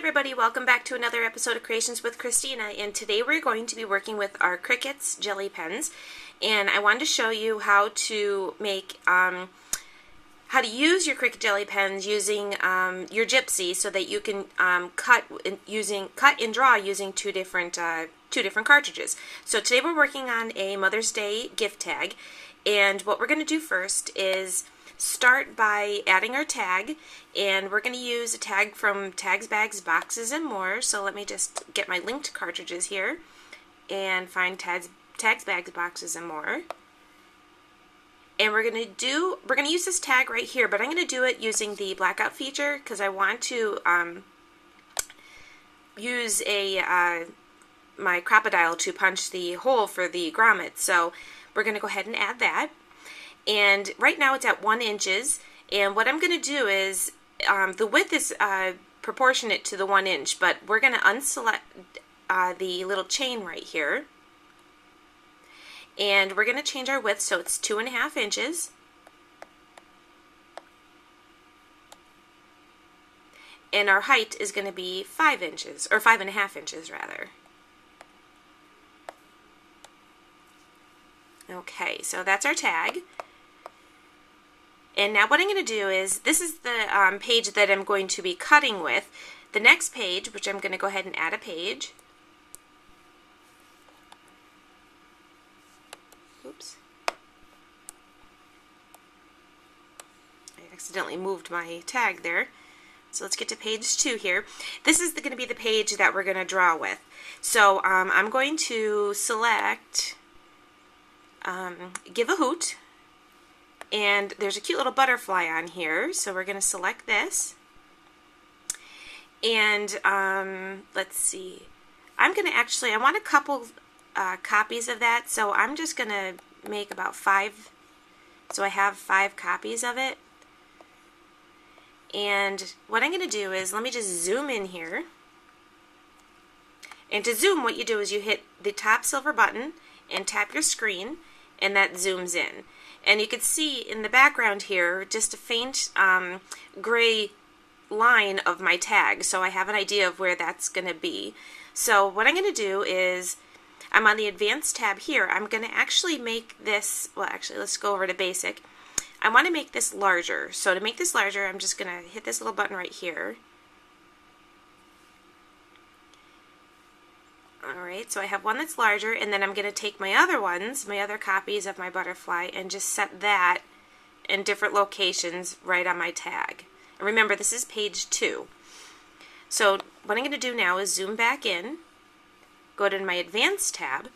everybody, welcome back to another episode of Creations with Christina, and today we're going to be working with our Cricuts jelly pens, and I wanted to show you how to make, how to use your Cricut jelly pens using your Gypsy so that you can cut and draw using two different cartridges. So today we're working on a Mother's Day gift tag, and what we're going to do first is start by adding our tag, and we're going to use a tag from Tags, Bags, Boxes, and More. So let me just get my linked cartridges here and find Tags, Bags, Boxes, and More. And we're going to use this tag right here, but I'm going to do it using the blackout feature because I want to use my Crop-A-Dile to punch the hole for the grommet. So we're going to go ahead and add that. And right now it's at 1 inch, and what I'm going to do is, the width is proportionate to the 1 inch, but we're going to unselect the little chain right here, and we're going to change our width so it's 2.5 inches. And our height is going to be 5 inches, or 5.5 inches rather. Okay, so that's our tag. And now what I'm going to do is, this is the page that I'm going to be cutting with. The next page, which I'm going to go ahead and add a page. Oops. I accidentally moved my tag there. So let's get to page 2 here. This is going to be the page that we're going to draw with. So I'm going to select Give a Hoot. And there's a cute little butterfly on here, so we're going to select this. And let's see. I want a couple copies of that, so I'm just going to make about 5. So I have 5 copies of it. And what I'm going to do is, let me just zoom in here. And to zoom, what you do is you hit the top silver button and tap your screen, and that zooms in. And you can see in the background here just a faint gray line of my tag, so I have an idea of where that's going to be. So what I'm going to do is, I'm on the Advanced tab here. I'm going to actually make this, well actually let's go over to Basic. I want to make this larger. So to make this larger, I'm just going to hit this little button right here. Alright, so I have one that's larger, and then I'm going to take my other copies of my butterfly, and just set that in different locations right on my tag. And remember, this is page 2. So what I'm going to do now is zoom back in, go to my Advanced tab,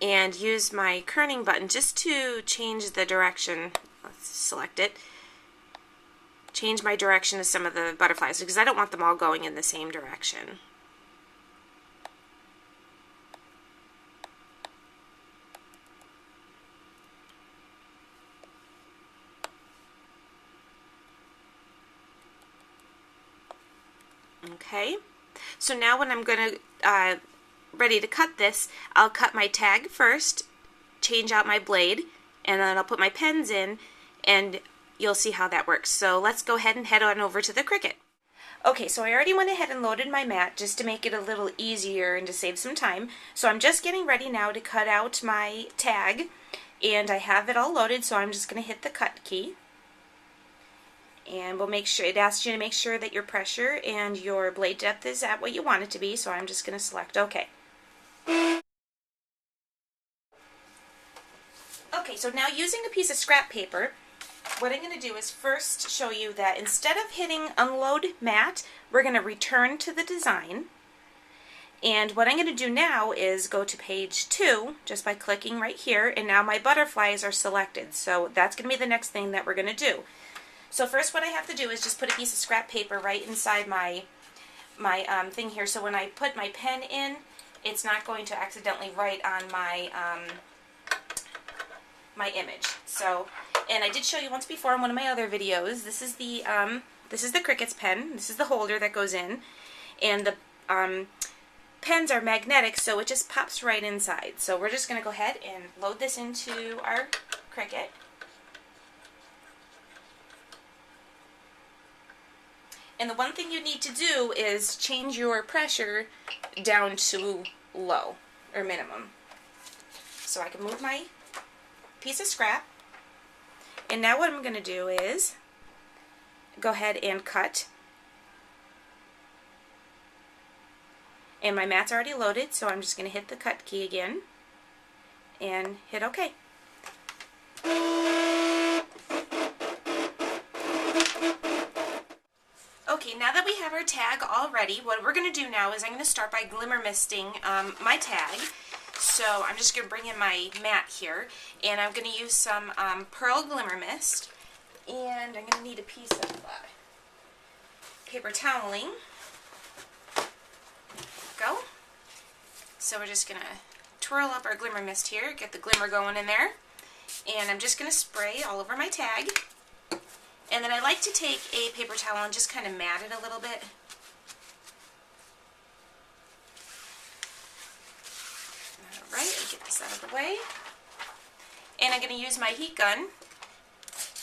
and use my kerning button just to change the direction. Let's select it. Change my direction of some of the butterflies, because I don't want them all going in the same direction. Okay, so now when I'm going to ready to cut this, I'll cut my tag first, change out my blade, and then I'll put my pens in, and you'll see how that works. So let's go ahead and head on over to the Cricut. Okay, so I already went ahead and loaded my mat just to make it a little easier and to save some time. So I'm just getting ready now to cut out my tag, and I have it all loaded, so I'm just going to hit the cut key. And we'll make sure, it asks you to make sure that your pressure and your blade depth is at what you want it to be, so I'm just going to select OK. Okay, so now using a piece of scrap paper, what I'm going to do is first show you that instead of hitting Unload Mat, we're going to return to the design. And what I'm going to do now is go to page 2 just by clicking right here, and now my butterflies are selected. So that's going to be the next thing that we're going to do. So first what I have to do is just put a piece of scrap paper right inside my thing here, so when I put my pen in, it's not going to accidentally write on my my image. So, and I did show you once before in one of my other videos, this is the Cricuts pen. This is the holder that goes in, and the pens are magnetic, so it just pops right inside. So we're just going to go ahead and load this into our Cricut. And the one thing you need to do is change your pressure down to low or minimum. So I can move my piece of scrap. And now what I'm going to do is go ahead and cut. And my mat's already loaded, so I'm just going to hit the cut key again and hit OK. Okay, now that we have our tag all ready, what we're going to do now is I'm going to start by glimmer misting my tag. So I'm just going to bring in my mat here, and I'm going to use some Pearl Glimmer Mist, and I'm going to need a piece of paper toweling. Go. So we're just going to twirl up our glimmer mist here, get the glimmer going in there, and I'm just going to spray all over my tag. And then I like to take a paper towel and just kind of mat it a little bit. Alright, I'll get this out of the way. And I'm going to use my heat gun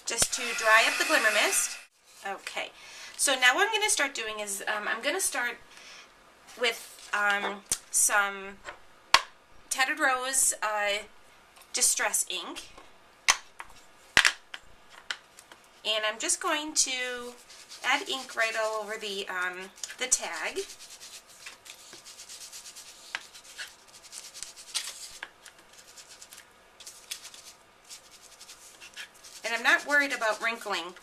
just to dry up the glimmer mist. Okay, so now what I'm going to start doing is I'm going to start with some Tattered Rose Distress ink. And I'm just going to add ink right all over the tag. And I'm not worried about wrinkling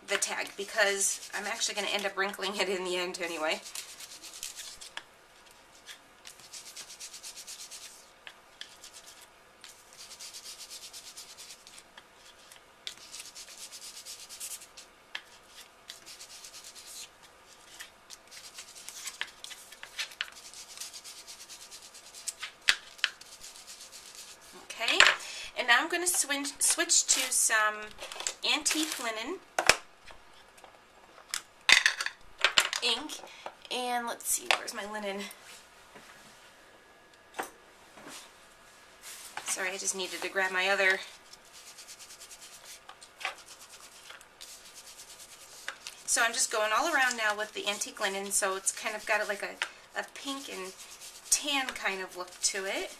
the tag because I'm actually going to end up wrinkling it in the end anyway. Okay, and now I'm going to switch to some antique linen ink, and let's see, where's my linen? Sorry, I just needed to grab my other. So I'm just going all around now with the antique linen, so it's kind of got like a pink and tan kind of look to it.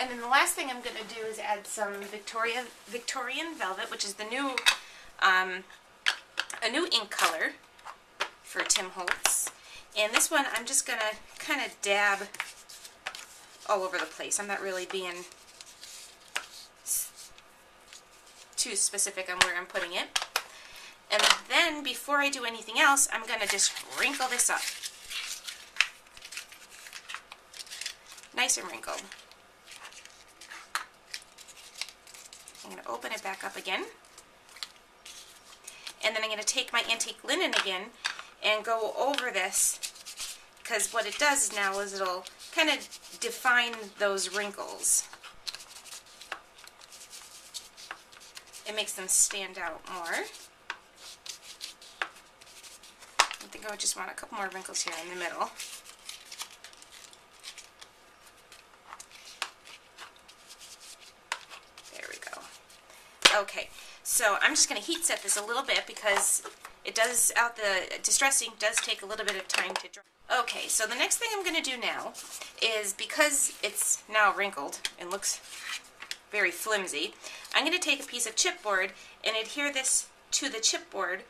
And then the last thing I'm going to do is add some Victorian Velvet, which is the new, a new ink color for Tim Holtz. And this one I'm just going to kind of dab all over the place. I'm not really being too specific on where I'm putting it. And then before I do anything else, I'm going to just wrinkle this up. Nice and wrinkled. I'm going to open it back up again, and then I'm going to take my antique linen again and go over this, because what it does now is it'll kind of define those wrinkles. It makes them stand out more. I think I would just want a couple more wrinkles here in the middle. Okay, so I'm just going to heat set this a little bit because it does, the Distress ink does take a little bit of time to dry. Okay, so the next thing I'm going to do now is, because it's now wrinkled and looks very flimsy, I'm going to take a piece of chipboard and adhere this to the chipboard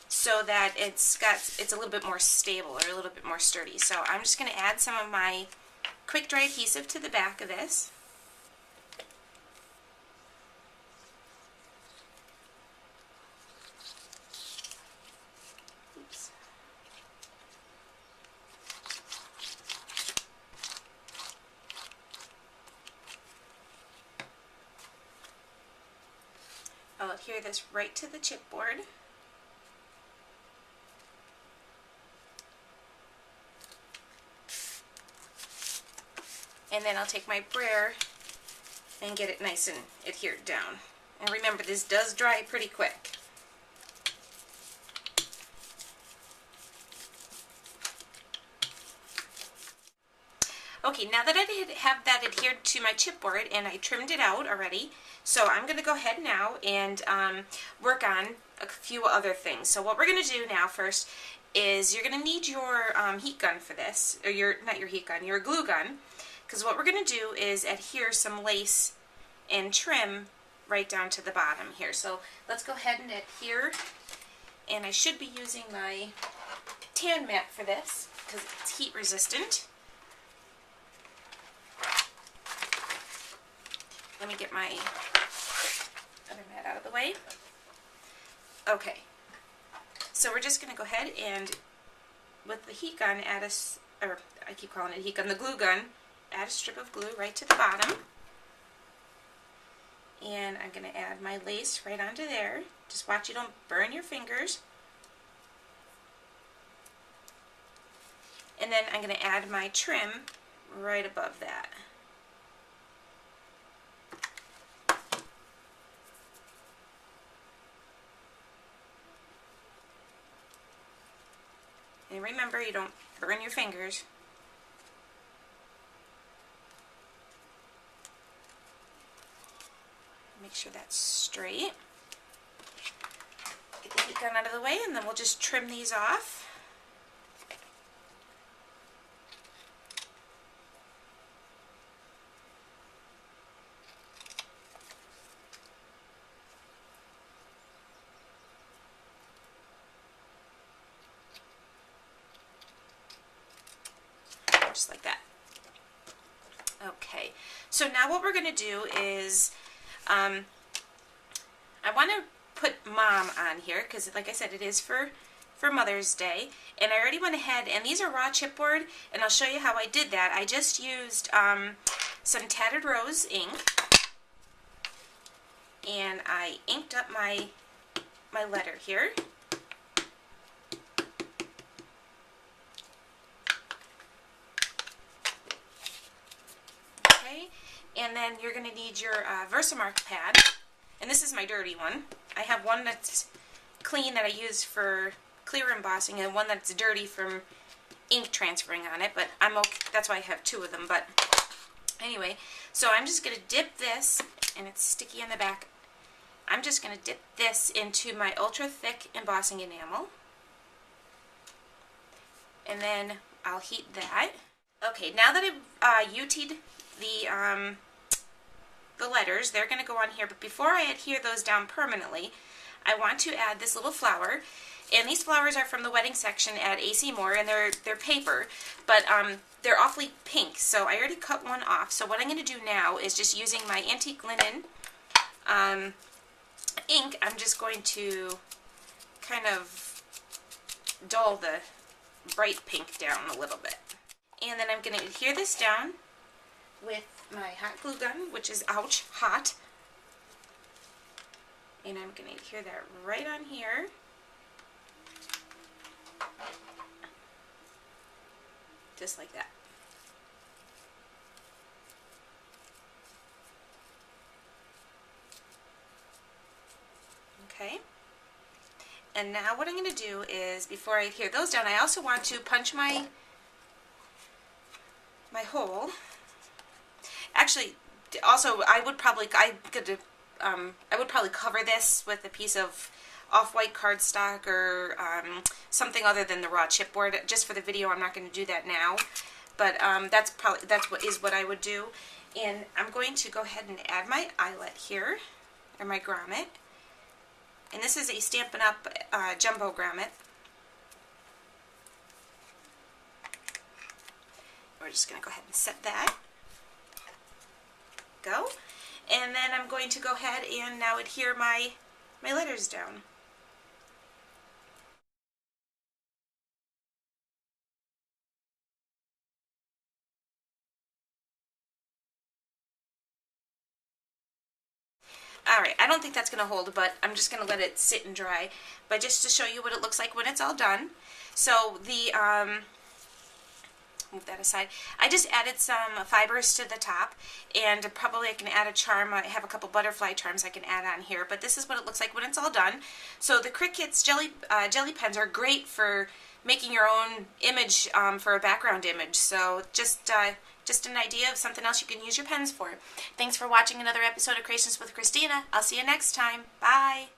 so that it's a little bit more stable or a little bit more sturdy. So I'm just going to add some of my quick dry adhesive to the back of this. I'll adhere this right to the chipboard. And then I'll take my brayer and get it nice and adhered down. And remember, this does dry pretty quick. Okay, now that I have that adhered to my chipboard and I trimmed it out already, so I'm going to go ahead now and work on a few other things. So what we're going to do now first is you're going to need your heat gun for this, or not your heat gun, your glue gun, because what we're going to do is adhere some lace and trim right down to the bottom here. So let's go ahead and adhere, and I should be using my tan mat for this because it's heat resistant. Let me get my other mat out of the way. Okay, so we're just going to go ahead and with the heat gun add or I keep calling it heat gun, the glue gun, add a strip of glue right to the bottom. And I'm going to add my lace right onto there. Just watch you don't burn your fingers. And then I'm going to add my trim right above that. And remember, you don't burn your fingers. Make sure that's straight. Get the heat gun out of the way, and then we'll just trim these off. Just like that. Okay, so now what we're going to do is I want to put Mom on here because, like I said, it is for Mother's Day, and I already went ahead, and these are raw chipboard, and I'll show you how I did that. I just used some Tattered Rose ink, and I inked up my letter here. And then you're going to need your Versamark pad, and this is my dirty one. I have one that's clean that I use for clear embossing, and one that's dirty from ink transferring on it, but I'm okay. That's why I have two of them. But anyway, so I'm just going to dip this, and it's sticky on the back. I'm just going to dip this into my ultra thick embossing enamel, and then I'll heat that. Okay, now that I've UT'd the letters, they're going to go on here, but before I adhere those down permanently, I want to add this little flower, and these flowers are from the wedding section at AC Moore, and they're paper, but they're awfully pink, so I already cut one off. So what I'm going to do now is just using my antique linen ink, I'm just going to kind of dull the bright pink down a little bit. And then I'm going to adhere this down with my hot glue gun, which is, ouch, hot. And I'm going to adhere that right on here. Just like that. Okay. And now what I'm going to do is, before I adhere those down, I also want to punch my hole. Actually, also I would probably cover this with a piece of off-white cardstock or something other than the raw chipboard. Just for the video, I'm not going to do that now, but that's what I would do. And I'm going to go ahead and add my eyelet here, or my grommet. And this is a Stampin' Up! Jumbo grommet. We're just going to go ahead and set that. Go. And then I'm going to go ahead and now adhere my letters down. Alright, I don't think that's going to hold, but I'm just going to let it sit and dry. But just to show you what it looks like when it's all done. So the, move that aside. I just added some fibers to the top, and probably I can add a charm. I have a couple butterfly charms I can add on here, but this is what it looks like when it's all done. So the Cricuts jelly pens are great for making your own image for a background image. So just an idea of something else you can use your pens for. Thanks for watching another episode of Creations with Christina. I'll see you next time. Bye.